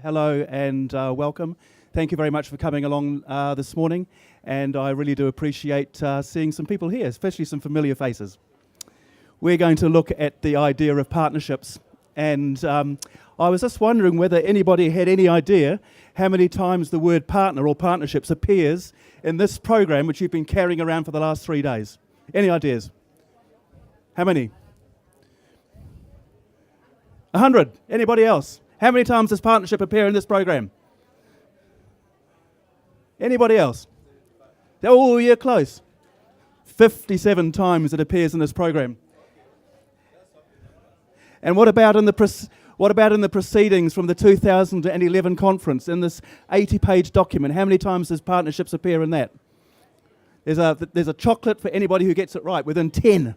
Hello and welcome. Thank you very much for coming along this morning, and I really do appreciate seeing some people here, especially some familiar faces. We're going to look at the idea of partnerships, and I was just wondering whether anybody had any idea how many times the word partner or partnerships appears in this program which you've been carrying around for the last 3 days. Any ideas? How many? 100. Anybody else? How many times does partnership appear in this program? Anybody else? Oh, you're close. 57 times it appears in this program. And what about in the proceedings from the 2011 conference, in this 80-page document? How many times does partnerships appear in that? There's a chocolate for anybody who gets it right, within 10.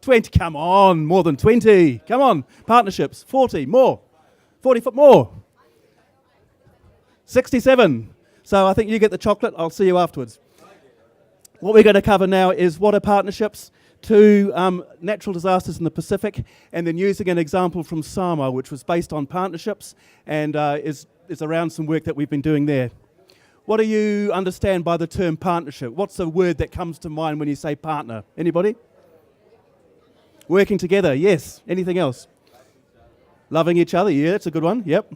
20, come on, more than 20. Come on, partnerships, 40, more. 40 foot more. 67. So I think you get the chocolate, I'll see you afterwards. What we're going to cover now is what are partnerships, two natural disasters in the Pacific, and then using an example from Samoa, which was based on partnerships and is around some work that we've been doing there. What do you understand by the term partnership? What's the word that comes to mind when you say partner? Anybody? Working together, yes. Anything else? Loving each other, yeah, that's a good one, yep.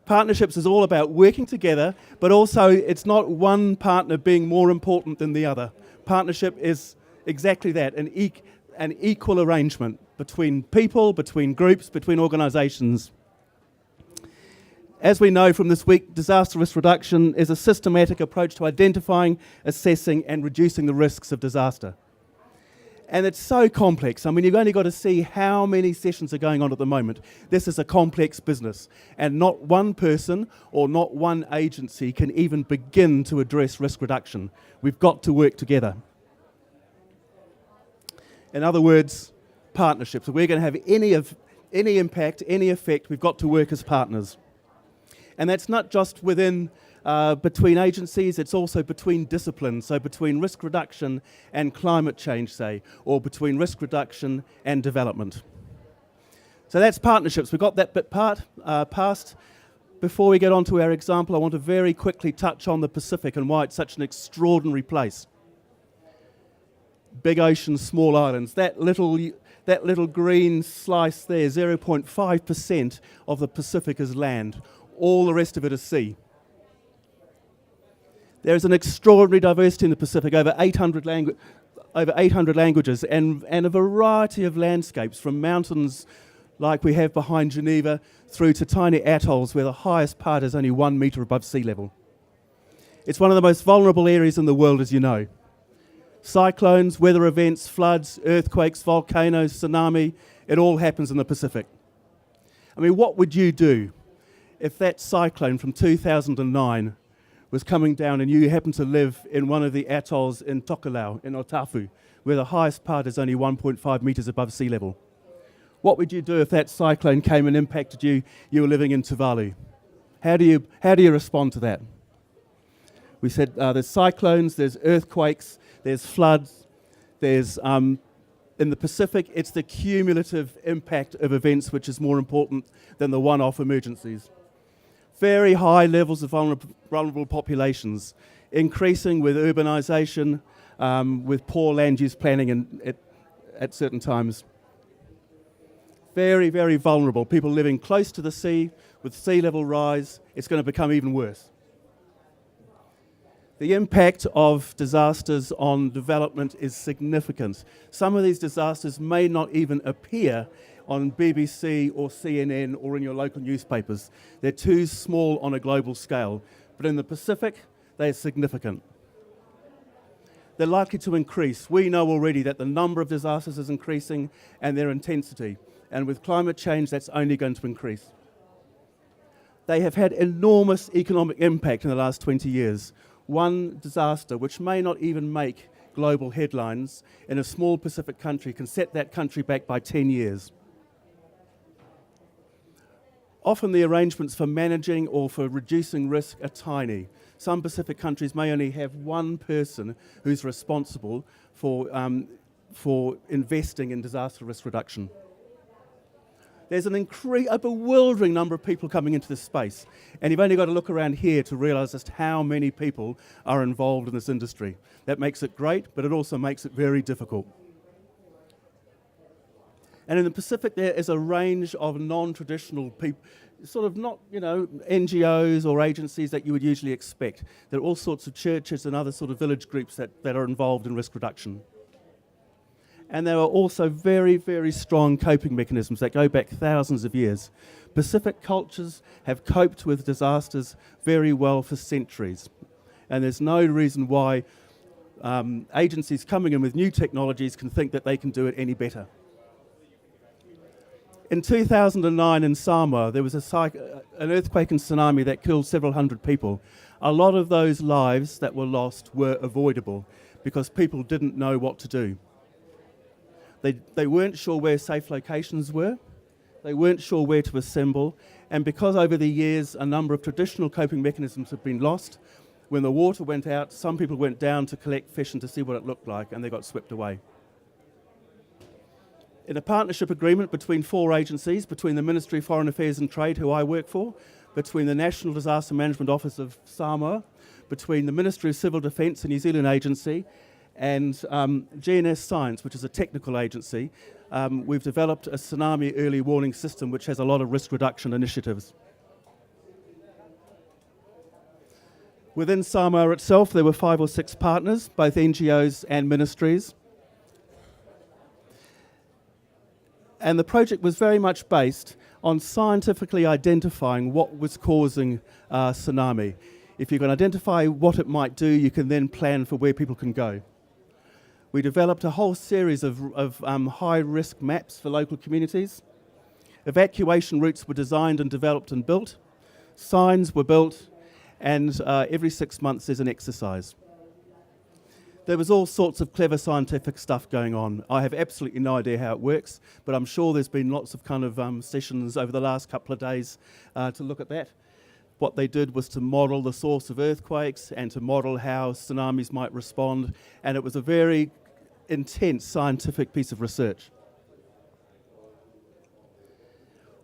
Partnerships is all about working together, but also it's not one partner being more important than the other. Partnership is exactly that, an equal arrangement between people, between groups, between organisations. As we know from this week, disaster risk reduction is a systematic approach to identifying, assessing and reducing the risks of disaster. And it's so complex. I mean, you've only got to see how many sessions are going on at the moment. This is a complex business, and not one person or not one agency can even begin to address risk reduction. We've got to work together. In other words, partnerships. If we're going to have any impact, any effect, we've got to work as partners. And that's not just between agencies, it's also between disciplines, so between risk reduction and climate change, say, or between risk reduction and development. So that's partnerships. We've got that bit past. Before we get on to our example, I want to very quickly touch on the Pacific and why it's such an extraordinary place. Big oceans, small islands. That little green slice there, 0.5% of the Pacific is land. All the rest of it is sea. There is an extraordinary diversity in the Pacific, over 800 languages, and a variety of landscapes, from mountains like we have behind Geneva through to tiny atolls where the highest part is only 1 metre above sea level. It's one of the most vulnerable areas in the world, as you know. Cyclones, weather events, floods, earthquakes, volcanoes, tsunami, it all happens in the Pacific. I mean, what would you do if that cyclone from 2009 was coming down and you happen to live in one of the atolls in Tokelau, in Otafu, where the highest part is only 1.5 metres above sea level? What would you do if that cyclone came and impacted you? You were living in Tuvalu. How do you respond to that? We said there's cyclones, there's earthquakes, there's floods, there's in the Pacific, it's the cumulative impact of events which is more important than the one-off emergencies. Very high levels of vulnerable populations, increasing with urbanisation, with poor land use planning at certain times. Very, very vulnerable. People living close to the sea, with sea level rise, it's going to become even worse. The impact of disasters on development is significant. Some of these disasters may not even appear on BBC or CNN or in your local newspapers. They're too small on a global scale. But in the Pacific, they're significant. They're likely to increase. We know already that the number of disasters is increasing and their intensity. And with climate change, that's only going to increase. They have had enormous economic impact in the last 20 years. One disaster, which may not even make global headlines, in a small Pacific country can set that country back by 10 years. Often the arrangements for managing or for reducing risk are tiny. Some Pacific countries may only have one person who's responsible for investing in disaster risk reduction. There's a bewildering number of people coming into this space, and you've only got to look around here to realise just how many people are involved in this industry. That makes it great, but it also makes it very difficult. And in the Pacific, there is a range of non-traditional people, sort of not, NGOs or agencies that you would usually expect. There are all sorts of churches and other sort of village groups that are involved in risk reduction. And there are also very, very strong coping mechanisms that go back thousands of years. Pacific cultures have coped with disasters very well for centuries. And there's no reason why agencies coming in with new technologies can think that they can do it any better. In 2009 in Samoa, there was an earthquake and tsunami that killed several hundred people. A lot of those lives that were lost were avoidable because people didn't know what to do. They weren't sure where safe locations were, they weren't sure where to assemble, and because over the years a number of traditional coping mechanisms have been lost, when the water went out, some people went down to collect fish and to see what it looked like, and they got swept away. In a partnership agreement between 4 agencies, between the Ministry of Foreign Affairs and Trade, who I work for, between the National Disaster Management Office of Samoa, between the Ministry of Civil Defence, a New Zealand agency, and GNS Science, which is a technical agency, we've developed a tsunami early warning system which has a lot of risk reduction initiatives. Within Samoa itself, there were 5 or 6 partners, both NGOs and ministries. And the project was very much based on scientifically identifying what was causing tsunami. If you can identify what it might do, you can then plan for where people can go. We developed a whole series of high-risk maps for local communities. Evacuation routes were designed and developed and built. Signs were built, and every 6 months there's an exercise. There was all sorts of clever scientific stuff going on. I have absolutely no idea how it works, but I'm sure there's been lots of kind of sessions over the last couple of days to look at that. What they did was to model the source of earthquakes and to model how tsunamis might respond, and it was a very intense scientific piece of research.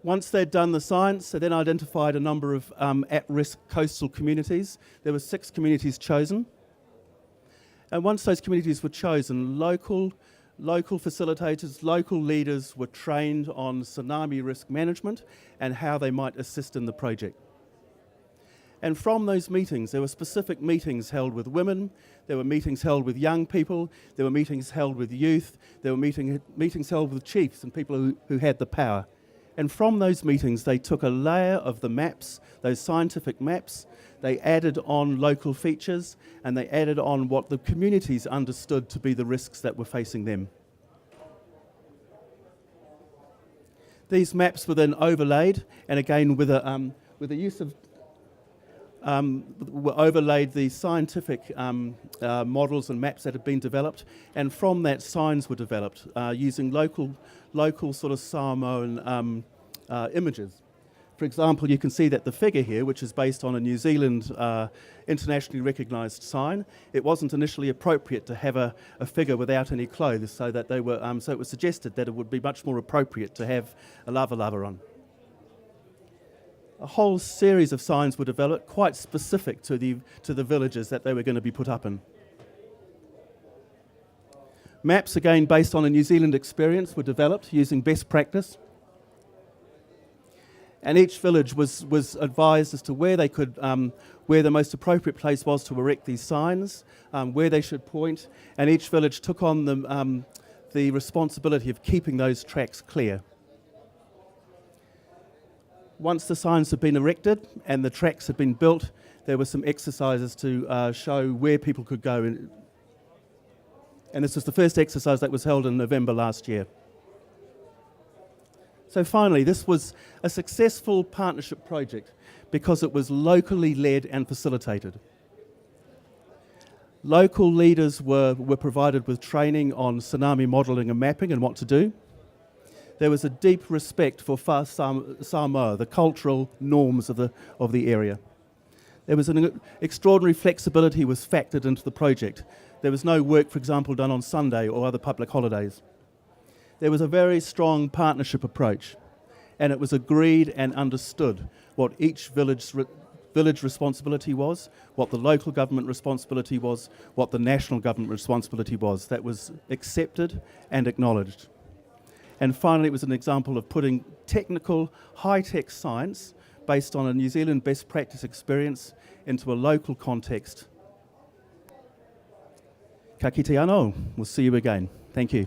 Once they'd done the science, they then identified a number of at-risk coastal communities. There were 6 communities chosen. And once those communities were chosen, local facilitators, local leaders were trained on tsunami risk management and how they might assist in the project. And from those meetings, there were specific meetings held with women, there were meetings held with young people, there were meetings held with youth, there were meetings held with chiefs and people who had the power. And from those meetings, they took a layer of the maps, those scientific maps, they added on local features, and they added on what the communities understood to be the risks that were facing them. These maps were then overlaid, and again with the use of overlaid the scientific models and maps that had been developed, and from that signs were developed using local sort of Samoan images. For example, you can see that the figure here, which is based on a New Zealand internationally recognised sign, it wasn't initially appropriate to have a figure without any clothes, so that they were so it was suggested that it would be much more appropriate to have a lava on. A whole series of signs were developed, quite specific to the villages that they were going to be put up in. Maps, again based on a New Zealand experience, were developed using best practice. And each village was advised as to where they could, where the most appropriate place was to erect these signs, where they should point, and each village took on the responsibility of keeping those tracks clear. Once the signs had been erected and the tracks had been built, there were some exercises to show where people could go. And this was the first exercise that was held in November last year. So finally, this was a successful partnership project because it was locally led and facilitated. Local leaders were provided with training on tsunami modelling and mapping and what to do. There was a deep respect for Samoa, the cultural norms of the area. There was an extraordinary flexibility was factored into the project. There was no work, for example, done on Sunday or other public holidays. There was a very strong partnership approach. and it was agreed and understood what each village responsibility was, what the local government responsibility was, what the national government responsibility was. That was accepted and acknowledged. And finally, it was an example of putting technical, high-tech science based on a New Zealand best practice experience into a local context. Ka kite anō. We'll see you again. Thank you.